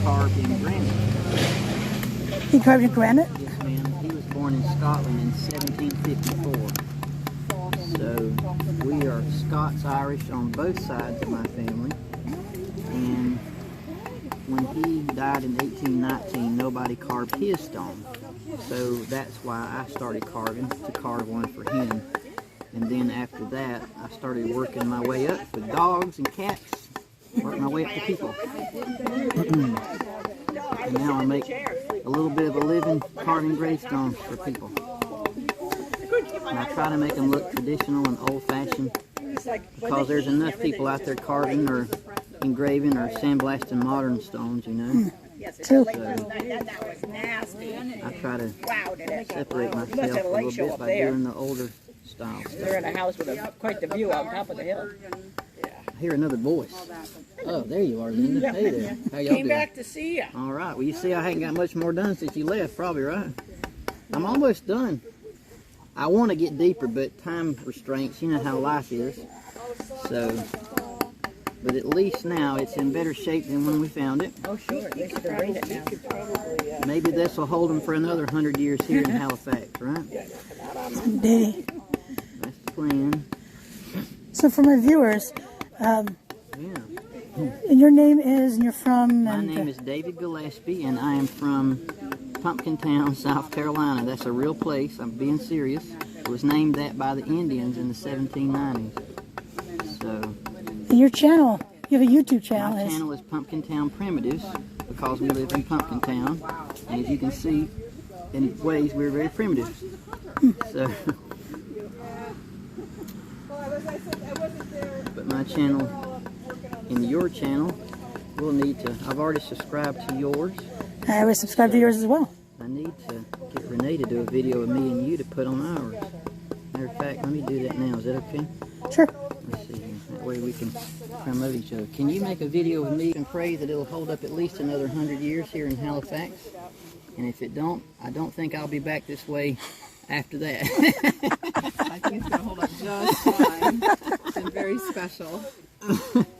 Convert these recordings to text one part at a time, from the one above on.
carved in granite. He carved in granite? Yes, ma'am. He was born in Scotland in 1754. So we are Scots-Irish on both sides of my family. And when he died in 1819, nobody carved his stone. So that's why I started carving, to carve one for him. And then after that, I started working my way up with dogs and cats, working my way up to people. And now I make a little bit of a living carving gravestones for people. And I try to make them look traditional and old-fashioned, because there's enough people out there carving or engraving or sandblasting modern stones, you know. True. So I try to separate myself a little bit by doing the older style stuff. They're in a house with quite the view on top of the hill. I hear another voice. Oh, there you are, Linda. Hey there. How y'all doing? Came back to see you. All right. Well, you see, I haven't got much more done since you left, probably, right? I'm almost done. I want to get deeper, but time restraints, you know how life is. So, but at least now it's in better shape than when we found it. Oh, sure. They should arrange it now. Maybe this will hold them for another 100 years here in Halifax, right? Someday. That's the plan. So for my viewers, Yeah. and your name is, and you're from? My name is David Gillespie, and I am from Pumpkin Town, South Carolina. That's a real place. I'm being serious. It was named that by the Indians in the 1790s. So, Your channel, you have a YouTube channel. my channel is Pumpkin Town Primitives, because we live in Pumpkin Town. And as you can see, in ways we're very primitive. So, but my channel and your channel will need to, I've already subscribed to yours. I always subscribe to yours as well. I need to get Renee to do a video of me and you to put on ours. Matter of fact, let me do that now. Is that okay? Sure. Let's see here. That way we can promote each other. Can you make a video with me and pray that it'll hold up at least another 100 years here in Halifax? And if it don't, I don't think I'll be back this way after that. I think it's going to hold up just fine. It's been very special.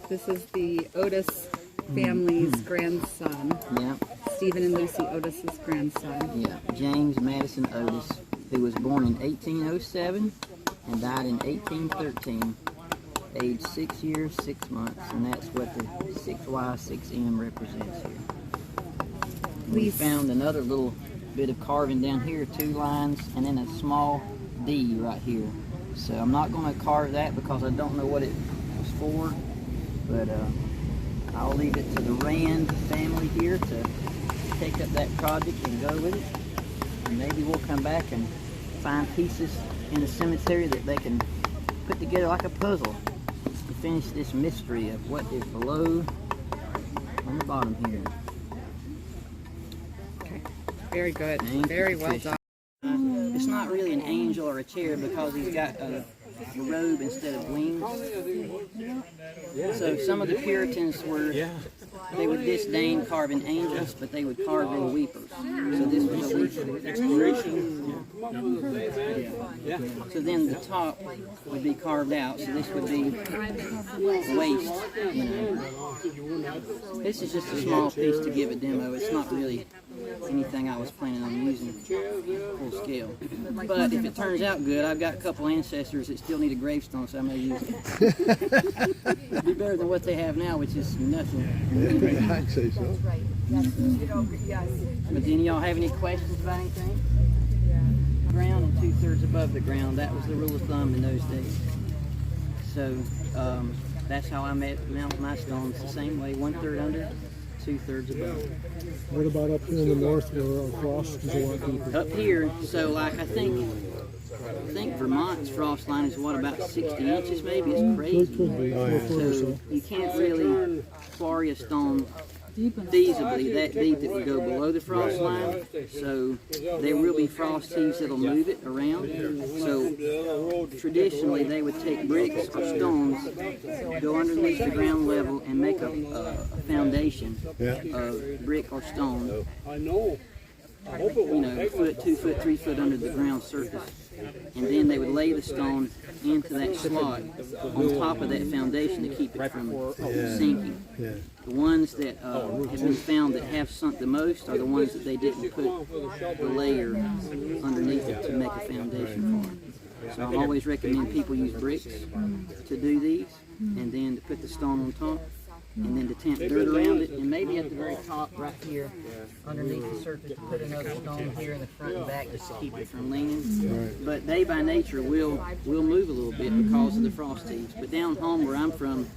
This is the Otis family's grandson. Yeah. Stephen and Lucy Otis's grandson. Yeah. James Madison Otis, who was born in 1807 and died in 1813. Age 6 years, 6 months, and that's what the 6Y, 6M represents here. We found another little bit of carving down here, 2 lines, and then a small D right here. So I'm not going to carve that because I don't know what it was for, but I'll leave it to the Rand family here to take up that project and go with it. And maybe we'll come back and find pieces in the cemetery that they can put together like a puzzle to finish this mystery of what is below on the bottom here. Okay. Very good. Thank Very you, well Patricia. done. It's not really an angel or a cherub because he's got a robe instead of wings. So some of the Puritans were, they would disdain carving angels, but they would carve little weepers. So this was a weeper. So then the top would be carved out. So this would be waist, you know. This is just a small piece to give a demo. It's not really anything I was planning on using full scale. But if it turns out good, I've got a couple ancestors that still need a gravestone, so I may use it. It'd be better than what they have now, which is nothing. I'd say so. But then y'all have any questions about anything? Ground and 2/3 above the ground. That was the rule of thumb in those days. So that's how I mount my stones, the same way, 1/3 under, 2/3 above. What about up here in the north where our frost is a lot deeper? Up here, so like I think Vermont's frost line is what, about 60 inches maybe? It's crazy. Could be. So you can't really quarry a stone feasibly that deep that would go below the frost line. So there will be frost heaves that'll move it around. So traditionally they would take bricks or stones, go underneath the ground level and make a foundation of brick or stone. you know, a foot, 2 foot, 3 foot under the ground surface. And then they would lay the stone into that slot on top of that foundation to keep it from sinking. The ones that have been found that have sunk the most are the ones that they didn't put the layer underneath it to make a foundation for. So I always recommend people use bricks to do these, and then to put the stone on top, and then to tamp dirt around it, and maybe at the very top right here underneath the surface to put another stone here in the front and back just to keep it from leaning. But they by nature will move a little bit because of the frost heaves. But down home where I'm from,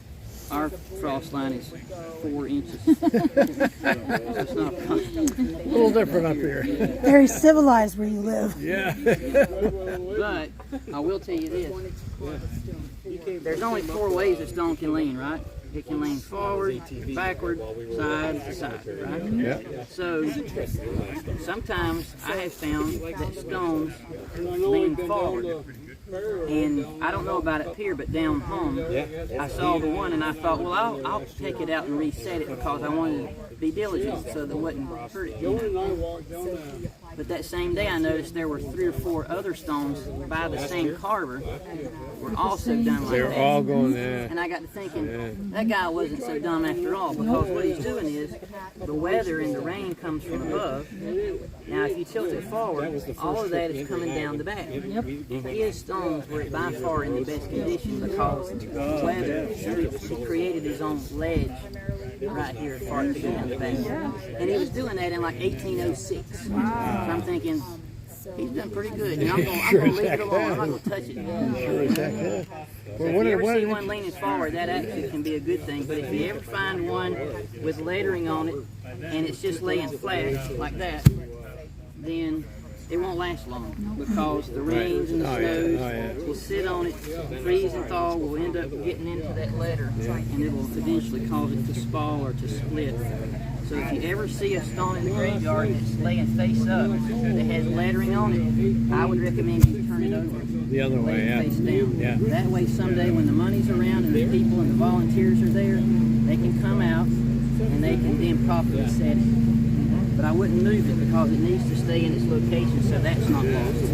our frost line is 4 inches. So it's not a little different up here. Very civilized where you live. But I will tell you this. There's only 4 ways a stone can lean, right? It can lean forward, backward, side to side, right? Yeah. So sometimes I have found that stones lean forward. And I don't know about up here, but down home, I saw the one and I thought, well, I'll take it out and reset it because I wanted to be diligent so that it wouldn't hurt it. You know? But that same day I noticed there were 3 or 4 other stones by the same carver were also done like They're that. all going there. And I got to thinking, that guy wasn't so dumb after all, because what he's doing is the weather and the rain comes from above. Now if you tilt it forward, all of that is coming down the back. And his stones were by far in the best condition because the weather, he created his own ledge right here for it to go down the back. And he was doing that in like 1806. So I'm thinking, he's done pretty good. And I'm going to leave it alone. I'm not going to touch it. So if you ever see one leaning forward, that actually can be a good thing. But if you ever find one with lettering on it and it's just laying flat like that, then it won't last long because the rains and the snows will sit on it, freeze and thaw, will end up getting into that letter, and it will eventually cause it to spall or to split. So if you ever see a stone in the graveyard that's laying face up, that has lettering on it, I would recommend you turn it over. The other way, face down. That way someday when the money's around and the people and the volunteers are there, they can come out and they can then properly set it. But I wouldn't move it because it needs to stay in its location, so that's not lost.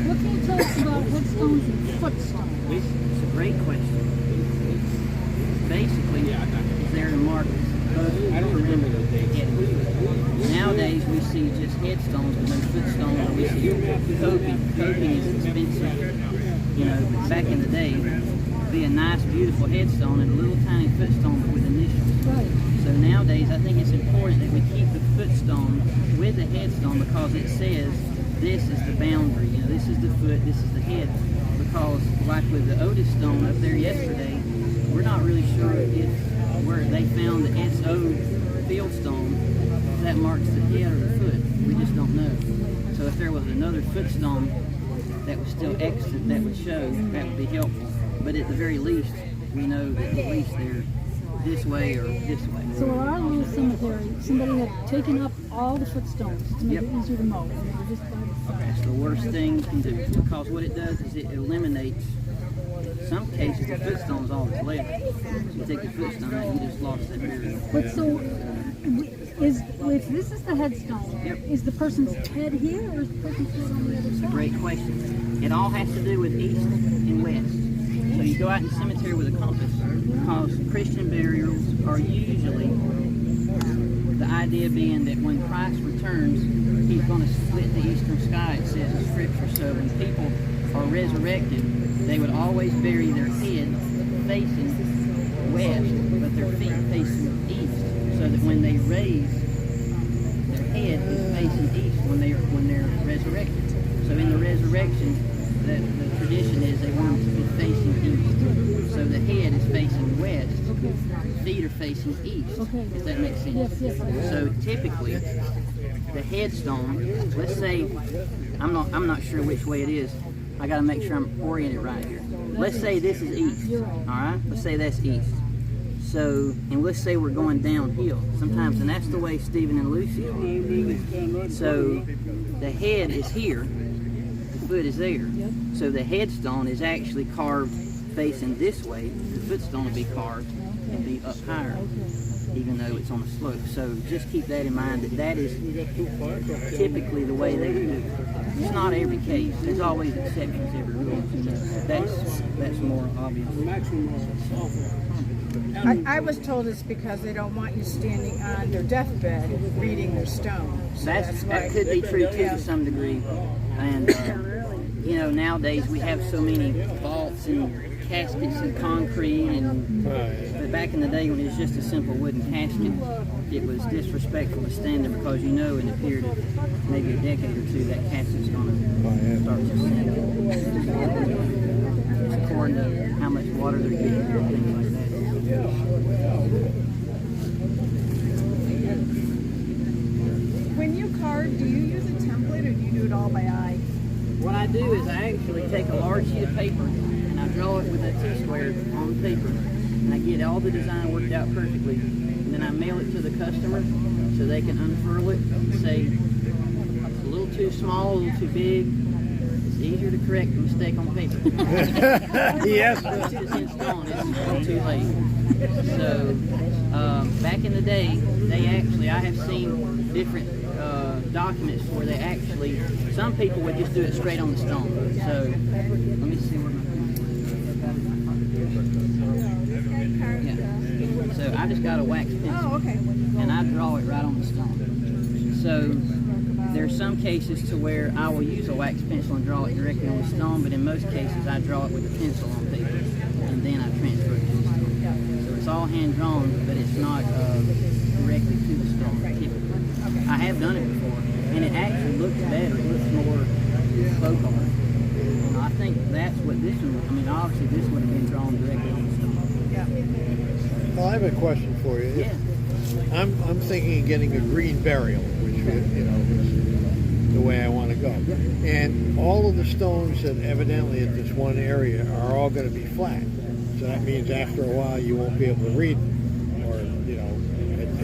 What can you tell us about headstones and footstones? It's a great question. Basically, it's there to mark remember the head. Nowadays we see just headstones with no footstones, or we see coping. Coping is expensive. You know, back in the day, it'd be a nice, beautiful headstone and a little tiny footstone with initials. Right. So nowadays, I think it's important that we keep the footstone with the headstone because it says this is the boundary. You know, this is the foot, this is the head. Because, like with the Otis stone up there yesterday, we're not really sure if where they found the SO fieldstone, if that marks the head or the foot. We just don't know. So if there was another footstone that was still extant that would show, that would be helpful. But at the very least, we know that at least they're this way or this way. So at our little cemetery, somebody had taken up all the footstones to make it easier to mow. And they were just That's the worst thing you can do because what it does is it eliminates, in some cases, the footstone's all that's left. So you take the footstone out, you just lost that burial. But so, if this is the headstone, is the person's head here or is the person's head on the other side? Great question. It all has to do with east and west. So you go out in the cemetery with a compass because Christian burials are usually, the idea being that when Christ returns, he's going to split the eastern sky, it says in Scripture. So when people are resurrected, they would always bury their head facing west, but their feet facing east, so that when they raise, their head is facing east when they're resurrected. So in the resurrection, the tradition is they want them to be facing east. So the head is facing west, feet are facing east, if that makes sense. Yes. So typically, the headstone, let's say, I'm not sure which way it is. I got to make sure I'm oriented right here. Let's say this is east, all right? Let's say that's east. So, and let's say we're going downhill sometimes, and that's the way Stephen and Lucy are. So the head is here, the foot is there. So the headstone is actually carved facing this way. The footstone will be carved and be up higher. even though it's on a slope. So just keep that in mind, that is typically the way they do it. It's not every case. There's always exceptions every rule. That's more obvious. I was told it's because they don't want you standing on their deathbed reading their stone. So That could be true too to some degree. And you know, nowadays we have so many vaults and caskets and concrete, but back in the day when it was just a simple wooden casket, it was disrespectful to stand there because you know in a period of maybe a decade or two that casket's going to start to sink. According to how much water they're getting and things like that. when you carve, do you use a template or do you do it all by eye? What I do is I actually take a large sheet of paper and I draw it with a T-square on paper, and I get all the design worked out perfectly, and then I mail it to the customer so they can unfurl it and say it's a little too small, a little too big. It's easier to correct a mistake on paper. Yes. Once it's in stone, it's too late. So back in the day, I have seen different documents where they actually, some people would just do it straight on the stone. So let me see where my So I just got a wax pencil. Oh, okay. And I draw it right on the stone. So there's some cases to where I will use a wax pencil and draw it directly on the stone, but in most cases I draw it with a pencil on paper and then I transfer it to the stone. So it's all hand drawn, but it's not directly to the stone typically. I have done it before, and it actually looks better. It looks more folk art. And I think that's what this one. I mean, obviously this would have been drawn directly on the stone. Well, I have a question for you. Yeah. I'm thinking of getting a green burial, which is the way I want to go. And all of the stones that evidently at this one area are all going to be flat. So that means after a while you won't be able to read them, or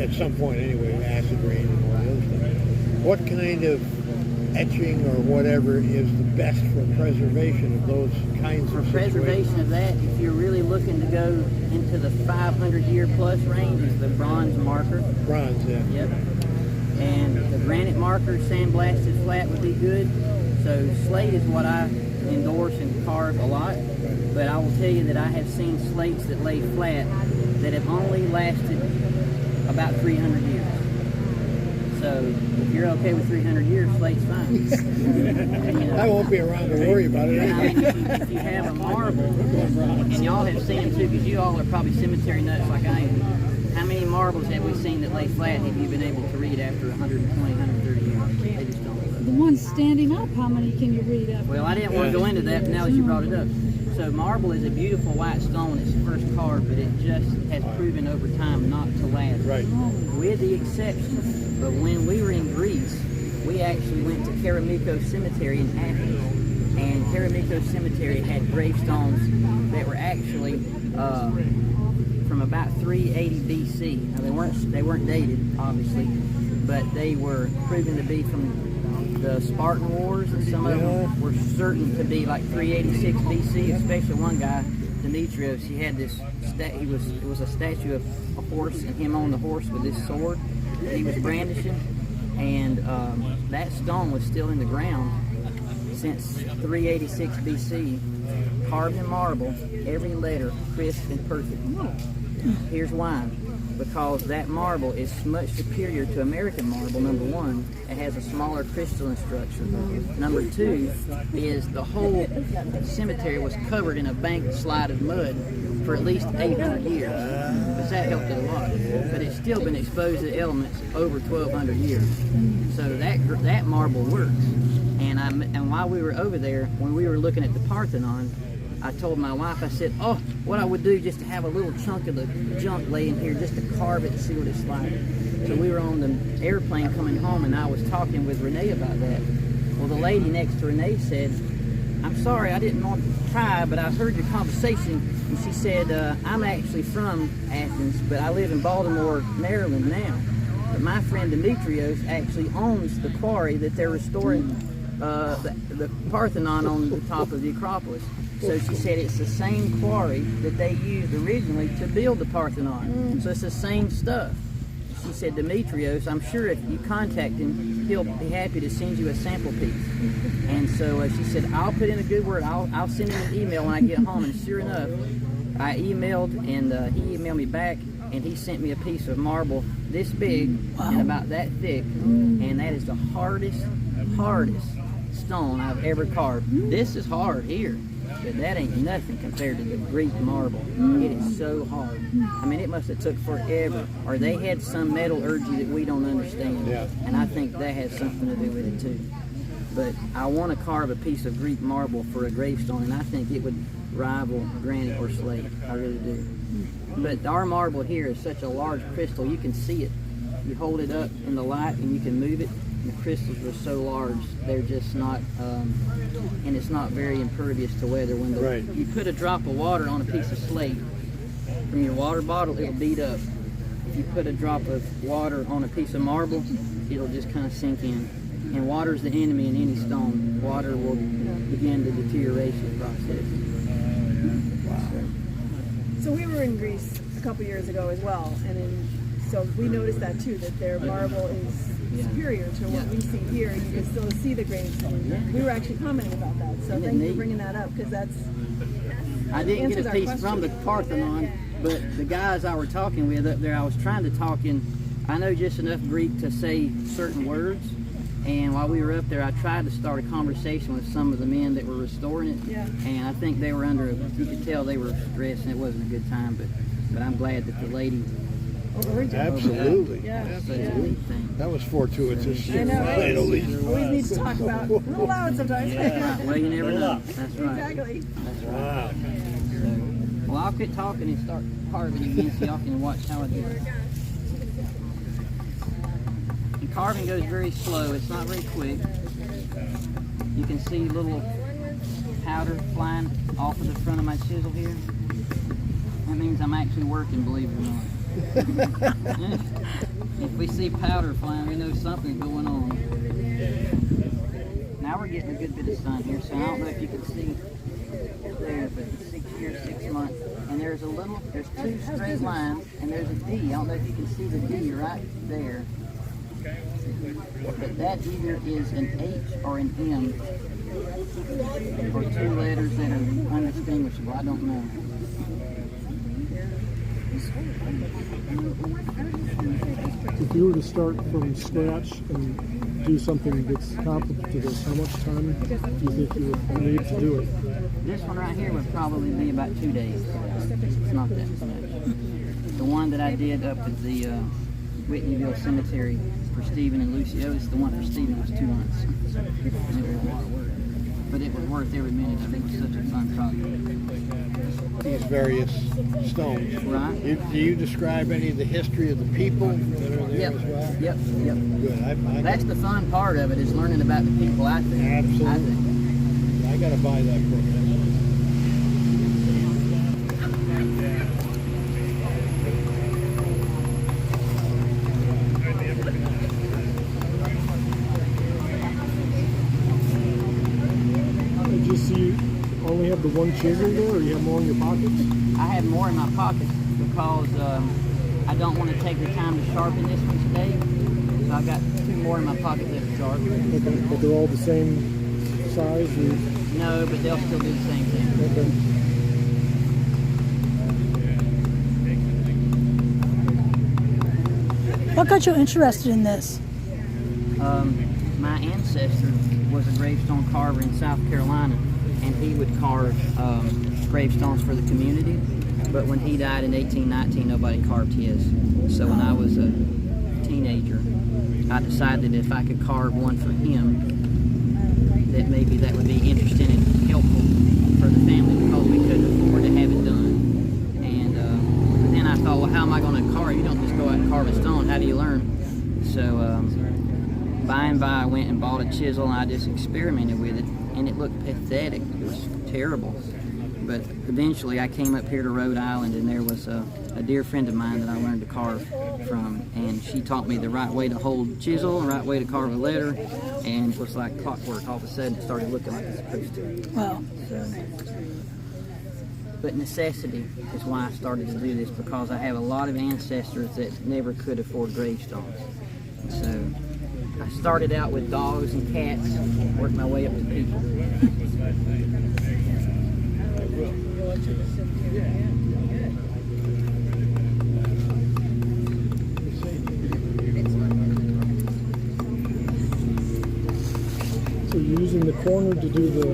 at some point anyway, acid rain and all the other stuff. What kind of etching or whatever is the best for preservation of those kinds of Preservation of that, if you're really looking to go into the 500-year plus range, is the bronze marker. Bronze, yeah. Yep. And the granite marker, sandblasted flat, would be good. So slate is what I endorse and carve a lot. But I will tell you that I have seen slates that lay flat that have only lasted about 300 years. So if you're okay with 300 years, slate's fine. I won't be around to worry about it. I mean, if you have a marble, and y'all have seen them too, because you all are probably cemetery nuts like I am. How many marbles have we seen that lay flat have you been able to read after 120, 130 years? They just don't. The ones standing up, how many can you read up? Well, I didn't want to go into that, but now that you brought it up. So marble is a beautiful white stone. It's first carved, but it just has proven over time not to last. Right. With the exception, but when we were in Greece, we actually went to Keramikos Cemetery in Athens, and Keramikos Cemetery had gravestones that were actually from about 380 BC. Now they weren't dated, obviously, but they were proven to be from the Spartan Wars, and some of them were certain to be like 386 BC. Especially one guy, Demetrius. He had this. It was a statue of a horse and him on the horse with his sword that he was brandishing, and that stone was still in the ground since 386 BC, carved in marble, every letter crisp and perfect. Here's why. Because that marble is much superior to American marble. Number one, it has a smaller crystalline structure. Number two is the whole cemetery was covered in a bank slide of mud for at least 800 years. But that helped it a lot. But it's still been exposed to elements over 1,200 years. So that marble works. And while we were over there, when we were looking at the Parthenon, I told my wife, I said, oh, what I would do just to have a little chunk of the junk laying here just to carve it and see what it's like. So we were on the airplane coming home, and I was talking with Renee about that. Well, the lady next to Renee said, I'm sorry, I didn't want to try, but I heard your conversation. And she said, I'm actually from Athens, but I live in Baltimore, Maryland now. But my friend Demetrios actually owns the quarry that they're restoring the Parthenon on the top of the Acropolis. So she said it's the same quarry that they used originally to build the Parthenon. So it's the same stuff. She said, Demetrios, I'm sure if you contact him, he'll be happy to send you a sample piece. And so she said, I'll put in a good word. I'll send him an email when I get home. And sure enough, I emailed, and he emailed me back, and he sent me a piece of marble this big and about that thick. And that is the hardest stone I've ever carved. This is hard here, but that ain't nothing compared to the Greek marble. It is so hard. I mean, it must have took forever, or they had some metallurgy that we don't understand. Yeah. And I think that has something to do with it too. But I want to carve a piece of Greek marble for a gravestone, and I think it would rival granite or slate. I really do. But our marble here is such a large crystal, you can see it. You hold it up in the light and you can move it. The crystals are so large, they're just not, and it's not very impervious to weather. When you put a drop of water on a piece of slate from your water bottle, it'll beat up. If you put a drop of water on a piece of marble, it'll just kind of sink in. And water's the enemy in any stone. Water will begin the deterioration process. So we were in Greece a couple years ago as well, and so we noticed that too, that their marble is superior to what we see here. You can still see the grains. We were actually commenting about that, so thank you for bringing that up, because that's... I didn't get a piece from the Parthenon, but the guys I were talking with up there, I was trying to talk in, I know just enough Greek to say certain words, and while we were up there, I tried to start a conversation with some of the men that were restoring it, and I think they were under, you could tell they were stressed, and it wasn't a good time, but I'm glad that the lady... Absolutely. That was fortuitous. I know, right? Always need to talk about, a little loud sometimes. Well, you never know. That's right. Exactly. That's right. So, well, I'll quit talking and start carving again so y'all can watch how I do it. And carving goes very slow. It's not very quick. You can see little powder flying off of the front of my chisel here. That means I'm actually working, believe it or not. If we see powder flying, we know something's going on. Now we're getting a good bit of sun here, so I don't know if you can see there, but it's 6 years, 6 months. And there's two straight lines, and there's a D. I don't know if you can see the D right there. But that either is an H or an M, or two letters that are undistinguishable. I don't know. If you were to start from scratch and do something that's comparable to this, how much time do you think you would need to do it? This one right here would probably be about 2 days. It's not that much. The one that I did up at the Whitneyville Cemetery for Stephen and Lucy Otis, the one for Stephen was 2 months. And it was a lot of work. But it was worth every minute of it. It was such a fun project. These various stones. Right. Do you describe any of the history of the people that are there as well? Yep. Good. That's the fun part of it, is learning about the people, I think. Absolutely. I got to buy that book. Did you see only have the one chisel there, or you have more in your pockets? I have more in my pockets because I don't want to take the time to sharpen this one today. So I've got 2 more in my pocket that are sharp. Okay, but they're all the same size? Or... No, but they'll still do the same thing. Okay. What got you interested in this? My ancestor was a gravestone carver in South Carolina, and he would carve gravestones for the community. But when he died in 1819, nobody carved his. So when I was a teenager, I decided if I could carve one for him, that maybe that would be interesting and helpful for the family, because we couldn't afford to have it done. And then I thought, well, how am I going to carve? You don't just go out and carve a stone. How do you learn? So by and by, I went and bought a chisel, and I just experimented with it, and it looked pathetic. It was terrible. But eventually I came up here to Rhode Island, and there was a dear friend of mine that I learned to carve from, and she taught me the right way to hold chisel, the right way to carve a letter, and it was like clockwork. All of a sudden it started looking like it's supposed to. Wow. But necessity is why I started to do this, because I have a lot of ancestors that never could afford gravestones. So I started out with dogs and cats, worked my way up to people. So you're using the corner to do the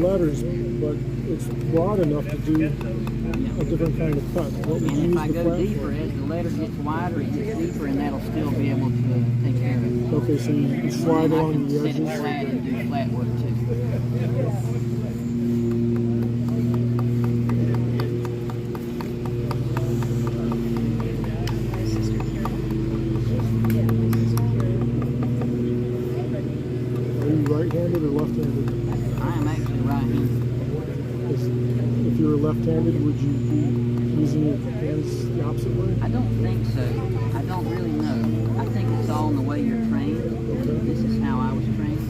letters, but it's broad enough to do a different kind of cut. What would you And use if I the go flat? deeper, as the letter gets wider, it gets deeper, and that'll still be able to take care of it. Okay, so you slide And I along can the set it edges. flat and do flat work too. Are you right-handed or left-handed? I am actually right-handed. If you were left-handed, would you be using your hands the opposite way? I don't think so. I don't really know. I think it's all in the way you're trained. This is how I was trained.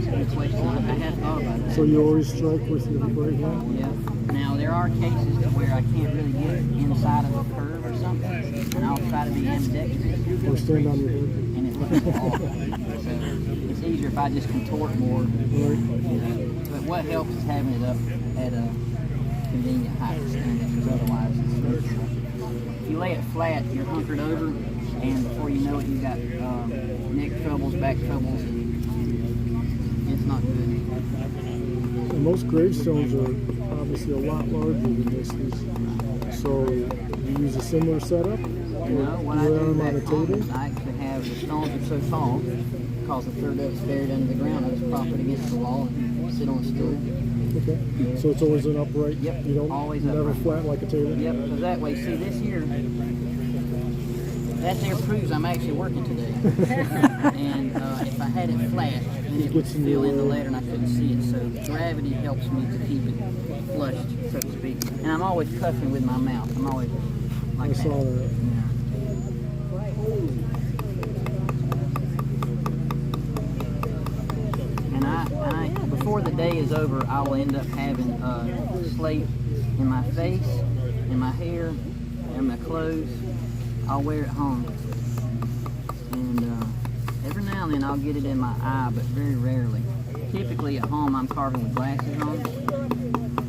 And it's way I have thought about that. So you always strike with your right hand? Yeah. Now there are cases to where I can't really get inside of a curve or something, and I'll try to be ambidextrous. Or stand on your head? And it looks awful. So it's easier if I just contort more. But what helps is having it up at a convenient height to stand it, because otherwise it's if you lay it flat, you're hunkered over, and before you know it, you've got neck troubles, back troubles, and it's not good. And most gravestones are obviously a lot larger than this. So you use a similar setup? No, what I do back home is I actually have, the stones are so tall, because a third of it's buried under the ground, I just prop it against the wall and sit on a stool. Okay. So it's always an upright? Yep. You don't Always never upright. flat like a table? Yep, because that way, see this here, that there proves I'm actually working today. And if I had it flat, then it would fill in the letter and I couldn't see it. So gravity helps me to keep it flushed, so to speak. And I'm always cuffing with my mouth. I'm always like I saw that. And I, before the day is over, I will end up having slate in my face, in my hair, and my clothes. I'll wear it home. And every now and then I'll get it in my eye, but very rarely. Typically at home I'm carving with glasses on,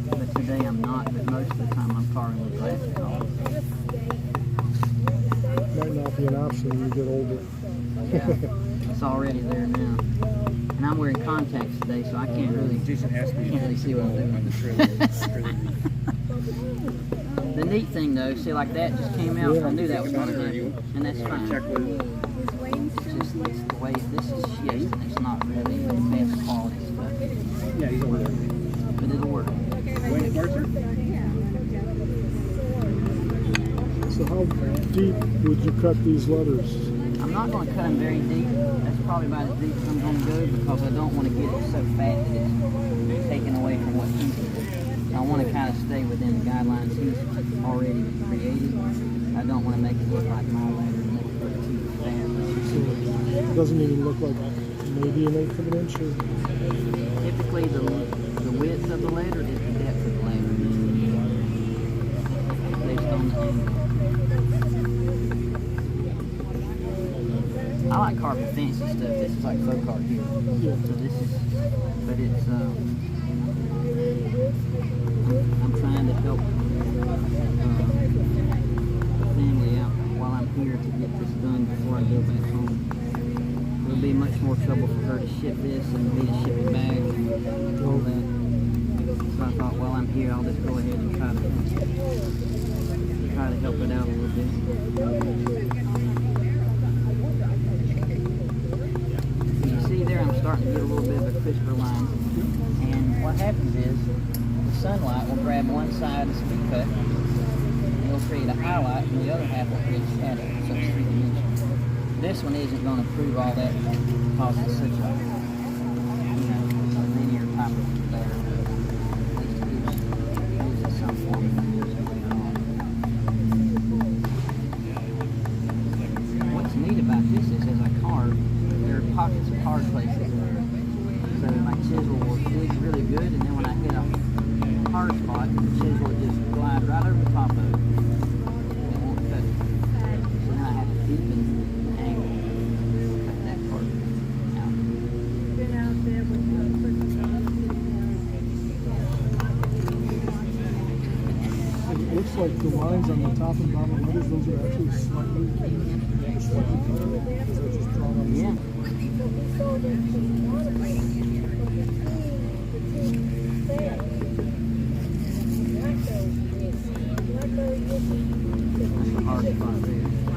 but today I'm not, but most of the time I'm carving with glasses on. Might not be an option when you get older. Yeah, it's already there now. And I'm wearing contacts today, so I can't really see what I'm doing. The neat thing though, see, like that just came out, I knew that was going to happen, and that's fine. It's just it's the way, this is shit, and it's not really the best quality stuff. Yeah, he's over there. But it'll work. Wayne Mercer? So how deep would you cut these letters? I'm not going to cut them very deep. That's probably about as deep as I'm going to go, because I don't want to get it so fat that it's taken away from what he's doing. I want to kind of stay within the guidelines he's already created. I don't want to make it look like my letter and make it look too fat. So it doesn't even look like maybe an eighth of an inch? Or... Typically the width of the letter is the depth of the letter. Based on the angle. I like carving fancy stuff. This is like folk art here. So this is, but it's, I'm trying to help the family out while I'm here to get this done before I go back home. It'll be much more trouble for her to ship this and me to ship it back and all that. So I thought, while I'm here, I'll just go ahead and try to help it out a little bit. I'm starting to get a little bit of a crisper line, and what happens is the sunlight will grab one side of the speed cut and it'll create a highlight, and the other half will create shadow, so it's three-dimensional. This one isn't going to prove all that because it's such a, linear type of layer. like the lines on the top and bottom letters, those are actually slightly cut. Is that just drawn on the Yeah. That's the hard part there.